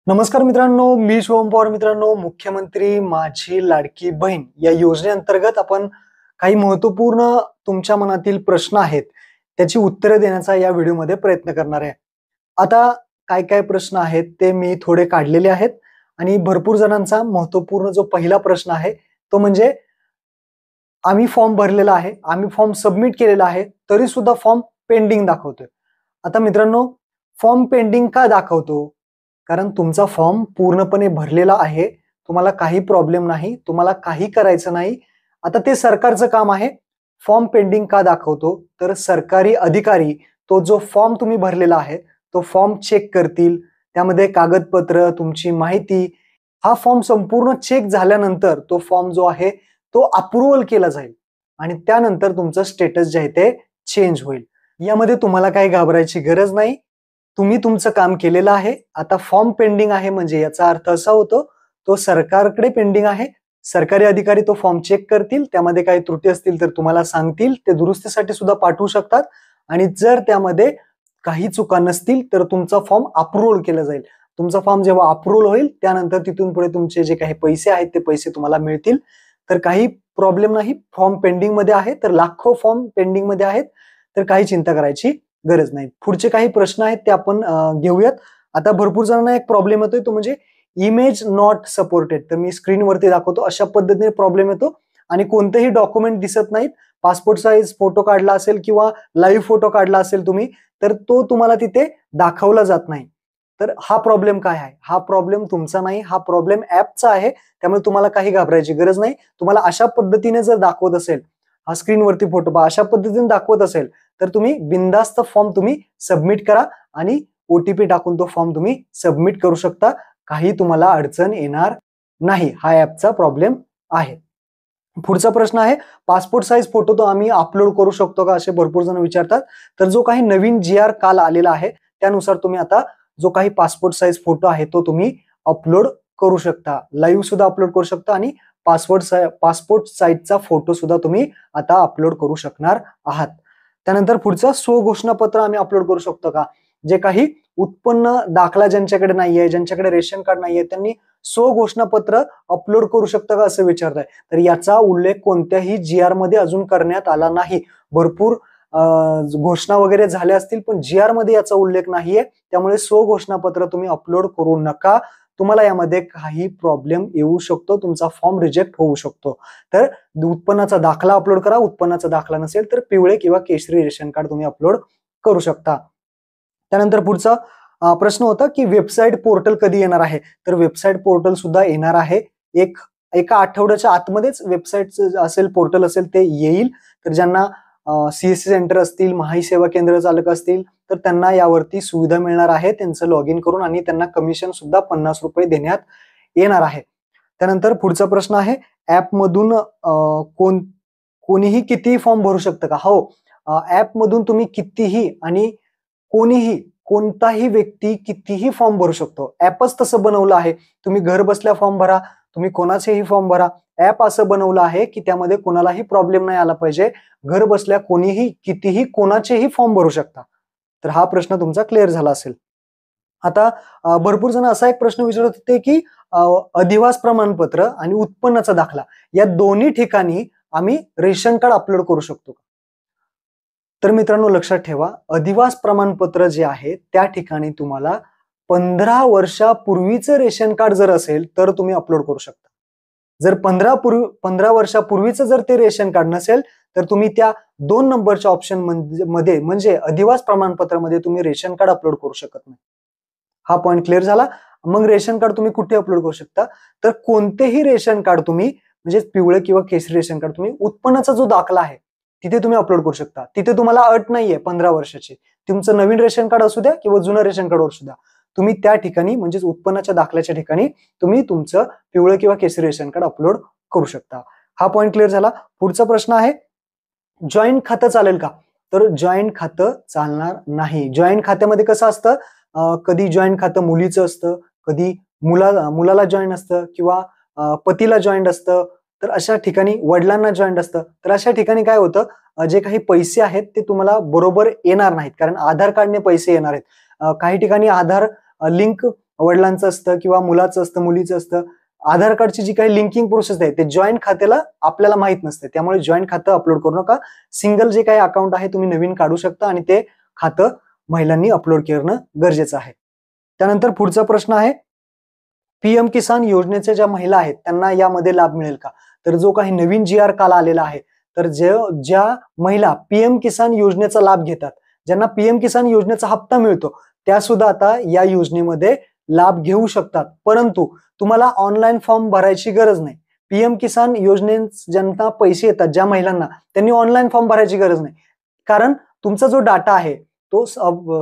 नमस्कार मित्रांनो, मी शुभम पवार. मित्रांनो, मुख्यमंत्री माझी लाडकी बहीण या योजनेअंतर्गत आपण काही महत्त्वपूर्ण तुमच्या मनातील प्रश्न आहेत, त्याची उत्तरे देण्याचा या व्हिडिओमध्ये प्रयत्न करणार आहे. आता काय-काय प्रश्न आहेत ते मी थोडे काढलेले आहेत आणि भरपूर जणांचा महत्त्वपूर्ण जो पहिला प्रश्न आहे, तो म्हणजे आम्ही फॉर्म भरलेला आहे, आम्ही फॉर्म सबमिट केलेला आहे, तरी सुद्धा फॉर्म पेंडिंग दाखवतोय. आता मित्रांनो, फॉर्म पेंडिंग का दाखवतो? कारण तुमचा फॉर्म पूर्णपणे भरलेला आहे. तुम्हाला काही प्रॉब्लेम नाही. तुम्हाला काही करायचं नाही. आता ते सरकारचं काम आहे. फॉर्म पेंडिंग का दाखवतो? तर सरकारी अधिकारी तो जो फॉर्म तुम्ही भरलेला आहे, तो फॉर्म चेक करतील. त्यामध्ये कागदपत्र, तुमची माहिती, हा फॉर्म संपूर्ण चेक झाल्यानंतर तो फॉर्म जो आहे, तो अप्रूव्हल केला जाईल आणि त्यानंतर तुमचं स्टेटस जे आहे ते चेंज होईल. यामध्ये तुम्हाला काही घाबरायची गरज नाही. तुम्ही तुमचं काम केलेलं आहे. आता फॉर्म पेंडिंग आहे म्हणजे याचा अर्थ असा होतो, तो सरकारकडे पेंडिंग आहे. सरकारी अधिकारी तो फॉर्म चेक करतील. त्यामध्ये काही त्रुटी असतील तर तुम्हाला सांगतील. ते दुरुस्तीसाठी सुद्धा पाठवू शकतात आणि जर त्यामध्ये काही चुका नसतील तर तुमचा फॉर्म अप्रूव्हल केला जाईल. तुमचा फॉर्म जेव्हा अप्रूव्हल होईल त्यानंतर तिथून पुढे तुमचे जे काही पैसे आहेत ते पैसे तुम्हाला मिळतील. तर काही प्रॉब्लेम नाही. फॉर्म पेंडिंगमध्ये आहे तर लाखो फॉर्म पेंडिंगमध्ये आहेत. तर काही चिंता करायची गरज नाही. पुढचे काही प्रश्न आहेत ते आपण घेऊयात. आता भरपूर जणांना एक प्रॉब्लेम येतोय तो म्हणजे इमेज नॉट सपोर्टेड. तर मी स्क्रीनवरती दाखवतो. अशा पद्धतीने प्रॉब्लेम येतो आणि कोणतेही डॉक्युमेंट दिसत नाहीत. पासपोर्ट साइज फोटो काढला असेल किंवा लाईव्ह फोटो काढला असेल तुम्ही, तर तो तुम्हाला तिथे दाखवला जात नाही. तर हा प्रॉब्लेम काय आहे? हा प्रॉब्लेम तुमचा नाही, हा प्रॉब्लेम ॲपचा आहे. त्यामुळे तुम्हाला काही घाबरायची गरज नाही. तुम्हाला अशा पद्धतीने जर दाखवत असेल, हा स्क्रीनवरती फोटो पहा, अशा पद्धतीने दाखवत असेल, तर तुम्ही बिनधास्त फॉर्म तुम्ही सबमिट करा आणि ओ-टी-पी टाकून तो फॉर्म तुम्ही सबमिट करू शकता. काही तुम्हाला अडचण येणार नाही. हा ॲपचा प्रॉब्लेम आहे. पुढचा प्रश्न आहे, पासपोर्ट साइज फोटो तो आम्ही अपलोड करू शकतो का? असे भरपूर जण विचारतात. तर जो काही नवीन जी-आर काल आलेला आहे, त्यानुसार तुम्ही आता जो काही पासपोर्ट साइज फोटो आहे, तो तुम्ही अपलोड करू शकता. लाईव्ह सुद्धा अपलोड करू शकता आणि पासपोर्ट साइजचा फोटो सुद्धा तुम्ही आता अपलोड करू शकणार आहात. त्यानंतर पुढचं स्वघोषणापत्र आम्ही अपलोड करू शकतो का? जे काही उत्पन्न दाखला ज्यांच्याकडे नाहीये, ज्यांच्याकडे रेशन कार्ड नाहीये, त्यांनी स्वघोषणापत्र अपलोड करू शकता का असं विचारताय. तर याचा उल्लेख कोणत्याही जी-आर मध्ये अजून करण्यात आला नाही. भरपूर घोषणा वगैरे झाल्या असतील पण जी-आर मध्ये याचा उल्लेख नाहीये. त्यामुळे स्वघोषणापत्र तुम्ही अपलोड करू नका. तुम्हाला यामध्ये काही प्रॉब्लेम येऊ शकतो. तुमचा फॉर्म रिजेक्ट होऊ शकतो. तर उत्पन्नाचा दाखला अपलोड करा. उत्पन्नाचा दाखला नसेल तर पिवळे किंवा केशरी रेशन कार्ड तुम्ही अपलोड करू शकता. त्यानंतर पुढचा प्रश्न होता की वेबसाईट पोर्टल कधी येणार आहे? तर वेबसाईट पोर्टल सुद्धा येणार आहे. एका आठवड्याच्या आतमध्येच वेबसाईट असेल, पोर्टल असेल ते येईल. तर ज्यांना सी-एस-सी सेंटर असतील, महाई सेवा केंद्र चालक असतील, तर त्यांना यावरती सुविधा मिळणार आहे. त्यांचं लॉगिन करून आणि त्यांना कमिशन सुद्धा ₹50 देण्यात येणार आहे. त्यानंतर पुढचा प्रश्न आहे, ॲपमधून कोणीही कितीही फॉर्म भरू शकतं का? हो, ॲपमधून तुम्ही कितीही आणि कोणीही, कोणताही व्यक्ती कितीही फॉर्म भरू शकतो. ॲपच तसं बनवलं आहे. तुम्ही घर बसल्या फॉर्म भरा, तुम्ही कोणाचेही फॉर्म भरा. ॲप असं बनवलं आहे की त्यामध्ये कोणालाही प्रॉब्लेम नाही आला पाहिजे. घर बसल्या कोणीही, कितीही, कोणाचेही फॉर्म भरू शकता. तर हा प्रश्न तुमचा क्लिअर झाला असेल. आता भरपूर जण असा एक प्रश्न विचारत होते की अधिवास प्रमाणपत्र आणि उत्पन्नाचा दाखला या दोन्ही ठिकाणी आम्ही रेशन कार्ड अपलोड करू शकतो का? तर मित्रांनो लक्षात ठेवा, अधिवास प्रमाणपत्र जे आहे त्या ठिकाणी तुम्हाला 15 वर्षापूर्वीचं रेशन कार्ड जर असेल तर तुम्ही अपलोड करू शकता. जर 15 वर्षापूर्वीचं जर ते रेशन कार्ड नसेल तर तुम्ही त्या 2 नंबरच्या ऑप्शन मध्ये म्हणजे अधिवास प्रमाणपत्रामध्ये तुम्ही रेशन कार्ड अपलोड करू शकत नाही. हा पॉइंट क्लिअर झाला. मग रेशन कार्ड तुम्ही कुठे अपलोड करू शकता? तर कोणतेही रेशन कार्ड तुम्ही म्हणजे पिवळे किंवा केशरी रेशन कार्ड तुम्ही उत्पन्नाचा जो दाखला आहे तिथे तुम्ही अपलोड करू शकता. तिथे तुम्हाला अट नाहीये 15 वर्षाची. तुमचं नवीन रेशन कार्ड असू द्या किंवा जुनं रेशन कार्ड असू द्या. तुम्ही त्या ठिकाणी म्हणजेच उत्पन्नाच्या दाखल्याच्या ठिकाणी तुम्ही तुमचं पिवळं किंवा केशरी रेशन कार्ड अपलोड करू शकता. हा पॉइंट क्लिअर झाला. पुढचा प्रश्न आहे, जॉईंट खातं चालेल का? तर जॉईंट खातं चालणार नाही. जॉईंट खात्यामध्ये कसं असतं, कधी जॉईंट खातं मुलीचं असतं, कधी मुलाला जॉईंट असतं किंवा पतीला जॉईंट असतं. तर अशा ठिकाणी वडिलांना जॉईंट असतं. तर अशा ठिकाणी काय होतं, जे काही पैसे आहेत ते तुम्हाला बरोबर येणार नाहीत कारण आधार कार्डने पैसे येणार आहेत. काही ठिकाणी आधार लिंक वडिलांचं असतं किंवा मुलाचं असतं, मुलीचं असतं, आधार कार्डची जी काही लिंकिंग प्रोसेस आहे ते जॉईंट खात्याला आपल्याला माहित नसते. त्यामुळे जॉईंट खातं अपलोड करू नका. सिंगल जे काही अकाउंट आहे तुम्ही नवीन काढू शकता आणि ते खातं महिलांनी अपलोड करणं गरजेचं आहे. त्यानंतर पुढचा प्रश्न आहे, पीएम किसान योजनेच्या ज्या महिला आहेत त्यांना यामध्ये लाभ मिळेल का? तर जो काही नवीन जी आर काल आलेला आहे, तर ज्या महिला पीएम किसान योजनेचा लाभ घेतात, ज्यांना पीएम किसान योजनेचा हप्ता मिळतो, त्या सुद्धा आता या योजनेमध्ये लाभ घेऊ शकतात. परंतु तुम्हाला ऑनलाईन फॉर्म भरायची गरज नाही. पीएम किसान योजनेत ज्यांना पैसे येतात, ज्या महिलांना, त्यांनी ऑनलाईन फॉर्म भरायची गरज नाही. कारण तुमचा जो डाटा आहे तो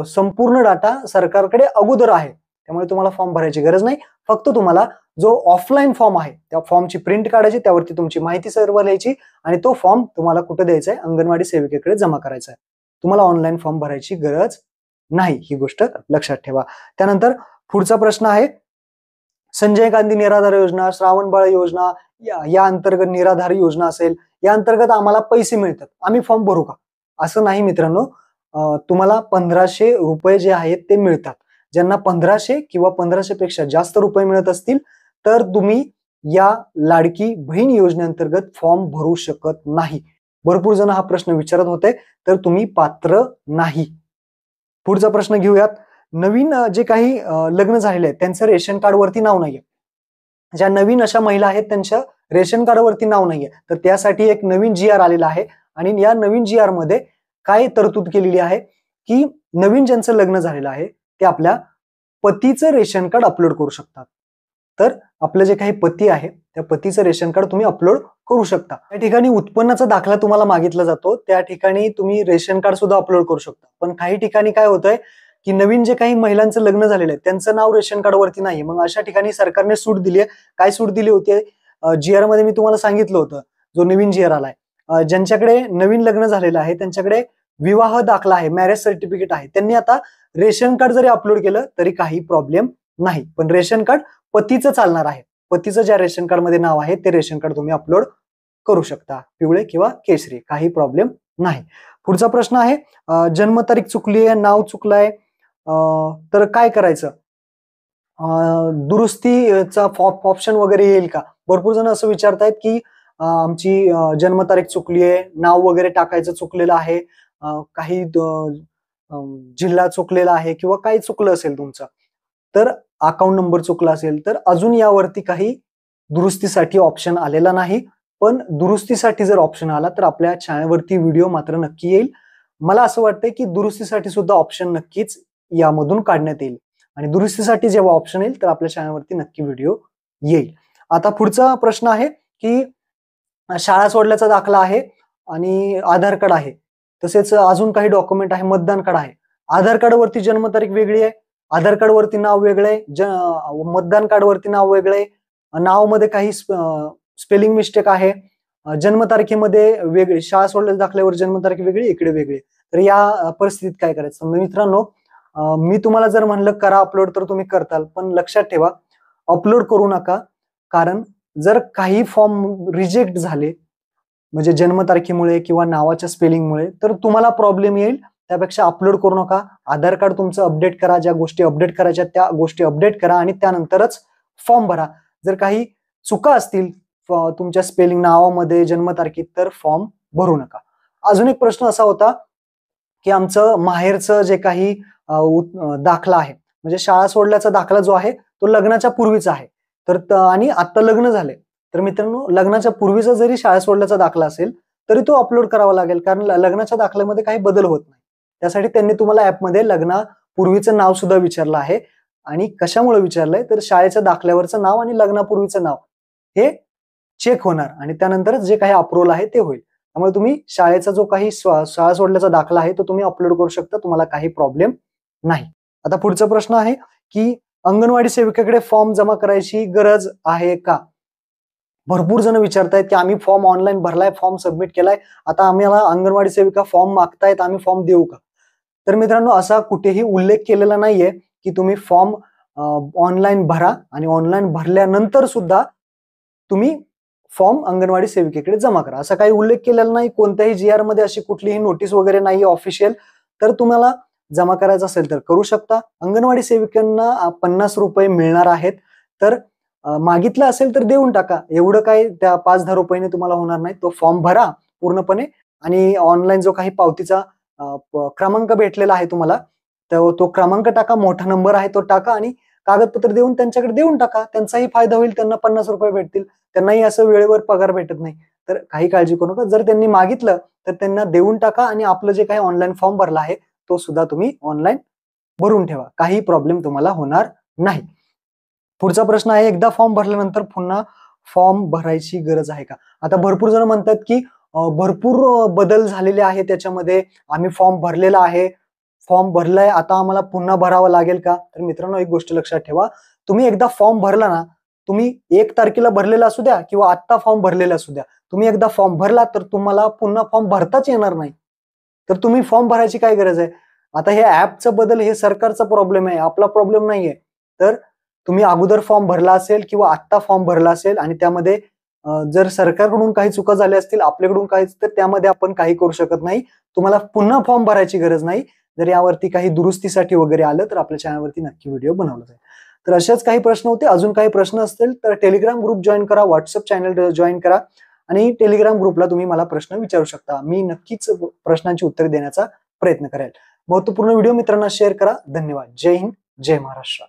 संपूर्ण डाटा सरकारकडे अगोदर आहे. त्यामुळे तुम्हाला फॉर्म भरायची गरज नाही. फक्त तुम्हाला जो ऑफलाईन फॉर्म आहे त्या फॉर्मची प्रिंट काढायची, त्यावरती तुमची माहिती सर्व लिहायची आणि तो फॉर्म तुम्हाला कुठे द्यायचा आहे? अंगणवाडी सेविकेकडे जमा करायचा आहे. तुम्हाला ऑनलाईन फॉर्म भरायची गरज नाही, ही गोष्ट लक्षात ठेवा. त्यानंतर पुढचा प्रश्न आहे, संजय गांधी निराधार योजना, श्रावणबाळ योजना, या अंतर्गत निराधार योजना असेल, या अंतर्गत आम्हाला पैसे मिळतात, आम्ही फॉर्म भरू का? असं नाही मित्रांनो. तुम्हाला 1500 रुपये जे आहेत ते मिळतात. ज्यांना 1500 किंवा 1500 पेक्षा जास्त रुपये मिळत असतील तर तुम्ही या लाडकी बहीण योजनेअंतर्गत फॉर्म भरू शकत नाही. भरपूर जण हा प्रश्न विचारत होते, तर तुम्ही पात्र नाही. पुढचा प्रश्न घेऊयात. नवीन जे काही लग्न झालेले आहेत त्यांचं रेशन कार्डवरती नाव नाहीये. ज्या नवीन अशा महिला आहेत त्यांच्या रेशन कार्डवरती नाव नाहीये, तर त्यासाठी एक नवीन जी आर आलेला आहे आणि या नवीन जी आर मध्ये काय तरतूद केलेली आहे की नवीन ज्यांचं लग्न झालेलं आहे ते आपल्या पतीचं रेशन कार्ड अपलोड करू शकतात. तर आपलं जे काही पती आहे त्या पतीचं रेशन कार्ड तुम्ही अपलोड करू शकता. त्या ठिकाणी उत्पन्नाचा दाखला तुम्हाला मागितला जातो, त्या ठिकाणी तुम्ही रेशन कार्ड सुद्धा अपलोड करू शकता. पण काही ठिकाणी काय होतंय की नवीन जे काही महिलांचं लग्न झालेलं आहे त्यांचं नाव रेशन कार्डवरती नाही. मग अशा ठिकाणी सरकारने सूट दिली आहे. काय सूट दिली होती? जी आर मध्ये मी तुम्हाला सांगितलं होतं, जो नवीन जी आर आलाय, ज्यांच्याकडे नवीन लग्न झालेलं आहे त्यांच्याकडे विवाह दाखला आहे, मॅरेज सर्टिफिकेट आहे, त्यांनी आता रेशन कार्ड जरी अपलोड केलं तरी काही प्रॉब्लेम नाही. पण रेशन कार्ड पतीचं चालणार आहे. पतीचं ज्या रेशन कार्ड मध्ये नाव आहे ते रेशन कार्ड तुम्ही अपलोड करू शकता, पिवळे किंवा केशरी, काही प्रॉब्लेम नाही. पुढचा प्रश्न आहे, जन्मतारीख चुकली आहे, नाव चुकलंय, तर काय करायचं? दुरुस्तीचा ऑप्शन वगैरे येईल का? भरपूर जण असं विचारतायत की आमची जन्मतारीख चुकली आहे, नाव वगैरे टाकायचं चुकलेलं आहे, काही जिल्हा चुकलेला आहे किंवा काही चुकलं असेल तुमचं, तर अकाउंट नंबर चुकला असेल तर अजून यावरती काही दुरुस्तीसाठी ऑप्शन आलेला नाही. पण दुरुस्तीसाठी जर ऑप्शन आला तर आपल्या चॅनलवरती व्हिडिओ मात्र नक्की येईल. मला असं वाटतंय की दुरुस्तीसाठी सुद्धा ऑप्शन नक्कीच यामधून काढण्यात येईल आणि दुरुस्तीसाठी जेव्हा ऑप्शन येईल तर आपल्या चॅनलवरती नक्की व्हिडिओ येईल. आता पुढचा प्रश्न आहे की शाळा सोडल्याचा दाखला आहे आणि आधार कार्ड आहे, तसेच अजून काही डॉक्युमेंट आहे, मतदान कार्ड आहे. आधार कार्डवरती जन्मतारीख वेगळी आहे, आधार कार्डवरती नाव वेगळं आहे, मतदान कार्डवरती नाव वेगळं आहे, नावामध्ये काही स्पेलिंग मिस्टेक आहे, जन्मतारखेमध्ये वेगळी, शाळा सोडल्याच्या दाखल्यावर जन्मतारीख वेगळी, इकडे वेगळी. तर या परिस्थितीत काय करायचं? मित्रांनो, मी तुम्हाला जर म्हणलं करा अपलोड तर तुम्ही करताल, पण लक्षात ठेवा अपलोड करू नका. कारण जर काही फॉर्म रिजेक्ट झाले म्हणजे जन्मतारखेमुळे किंवा नावाच्या स्पेलिंगमुळे तर तुम्हाला प्रॉब्लेम येईल. त्यापेक्षा अपलोड करू नका. आधार कार्ड तुमचं अपडेट करा, ज्या गोष्टी अपडेट करायच्या त्या गोष्टी अपडेट करा आणि त्यानंतरच फॉर्म भरा. जर काही चुका असतील तुमच्या स्पेलिंग, नावामध्ये, जन्मतारखेत तर फॉर्म भरू नका. अजून एक प्रश्न असा होता की आमचं माहेरचं जे काही दाखला आहे म्हणजे शाळा सोडल्याचा दाखला जो आहे तो लग्नाच्या पूर्वीचा आहे, तर आणि आता लग्न झाले, तर मित्रांनो लग्नाच्या पूर्वीचा जरी शाळा सोडल्याचा दाखला असेल तरी तो अपलोड करावा लागेल. कारण लग्नाच्या दाखल्यामध्ये काही बदल होत नाही. त्यासाठी त्यांनी तुम्हाला ऍपमध्ये लग्नापूर्वीचं नाव सुद्धा विचारलं आहे. आणि कशामुळे विचारलंय तर शाळेच्या दाखल्यावरचं नाव आणि लग्नापूर्वीचं नाव हे चेक होणार आणि त्यानंतरच जे काही अप्रूव्हल आहे ते होईल. त्यामुळे तुम्ही शाळेचा जो काही शाळा सोडल्याचा दाखला आहे तो तुम्ही अपलोड करू शकता, तुम्हाला काही प्रॉब्लेम नाही. आता पुढचा प्रश्न आहे की अंगणवाडी सेविकेकडे फॉर्म जमा करायची गरज आहे का? भरपूर जण विचारतायत की आम्ही फॉर्म ऑनलाईन भरलाय, फॉर्म सबमिट केलाय, आता आम्हाला अंगणवाडी सेविका फॉर्म मागतायत, आम्ही फॉर्म देऊ का? तर मित्रांनो, असा कुठेही उल्लेख केलेला नाहीये की तुम्ही फॉर्म ऑनलाईन भरा आणि ऑनलाईन भरल्यानंतर सुद्धा तुम्ही फॉर्म अंगणवाडी सेविकेकडे जमा करा, असा काही उल्लेख केलेला नाही. कोणत्याही जी आर मध्ये अशी कुठलीही नोटीस वगैरे नाहीये ऑफिशियल. तर तुम्हाला जमा करायचा असेल तर करू शकता. अंगणवाडी सेविकांना 50 रुपये मिळणार आहेत, तर मागितलं असेल तर देऊन टाका. एवढं काय त्या 5-10 रुपयाने तुम्हाला होणार नाही. तो फॉर्म भरा पूर्णपणे आणि ऑनलाईन जो काही पावतीचा क्रमांक भेटलेला आहे तुम्हाला, तो क्रमांक टाका, मोठा नंबर आहे तो टाका आणि कागदपत्र देऊन त्यांच्याकडे देऊन टाका. त्यांचाही फायदा होईल, त्यांना 50 रुपये भेटतील. त्यांनाही असं वेळेवर पगार भेटत नाही. तर काही काळजी करू नका. जर त्यांनी मागितलं तर त्यांना देऊन टाका आणि आपलं जे काही ऑनलाईन फॉर्म भरला आहे तो सुद्धा तुम्ही ऑनलाईन भरून ठेवा. काही प्रॉब्लेम तुम्हाला होणार नाही. पुढचा प्रश्न आहे, एकदा फॉर्म भरल्यानंतर पुन्हा फॉर्म भरायची गरज आहे का? आता भरपूर जण म्हणतात की भरपूर बदल झालेले आहेत त्याच्यामध्ये, आम्ही फॉर्म भरलेला आहे, फॉर्म भरलाय, आता आम्हाला पुन्हा भरावं लागेल का? तर मित्रांनो, एक गोष्ट लक्षात ठेवा, तुम्ही एकदा फॉर्म भरला ना, तुम्ही 1 तारखेला भरलेला असू द्या किंवा आत्ता फॉर्म भरलेला असू द्या, तुम्ही एकदा फॉर्म भरला तर तुम्हाला पुन्हा फॉर्म भरताच येणार नाही. तर तुम्ही फॉर्म भरायची काय गरज आहे? आता हे ऍपचा बदल हे सरकारचा प्रॉब्लेम आहे, आपला प्रॉब्लेम नाहीये. तर तुम्ही अगोदर फॉर्म भरला असेल किंवा आत्ता फॉर्म भरला असेल आणि त्यामध्ये जर सरकारकडून काही चुका झाल्या असतील, आपल्याकडून काही, तर त्यामध्ये आपण काही करू शकत नाही. तुम्हाला पुन्हा फॉर्म भरायची गरज नाही. जर यावरती काही दुरुस्तीसाठी वगैरे आलं तर आपल्या चॅनलवरती नक्की व्हिडिओ बनवला जाईल. तर असेच काही प्रश्न होते. अजून काही प्रश्न असतील तर टेलिग्राम ग्रुप जॉईन करा, व्हॉट्सअप चॅनल जॉईन करा आणि टेलिग्राम ग्रुपला तुम्ही मला प्रश्न विचारू शकता. मी नक्कीच प्रश्नांची उत्तरे देण्याचा प्रयत्न करेल. महत्त्वपूर्ण व्हिडिओ मित्रांना शेअर करा. धन्यवाद. जय हिंद, जय महाराष्ट्र.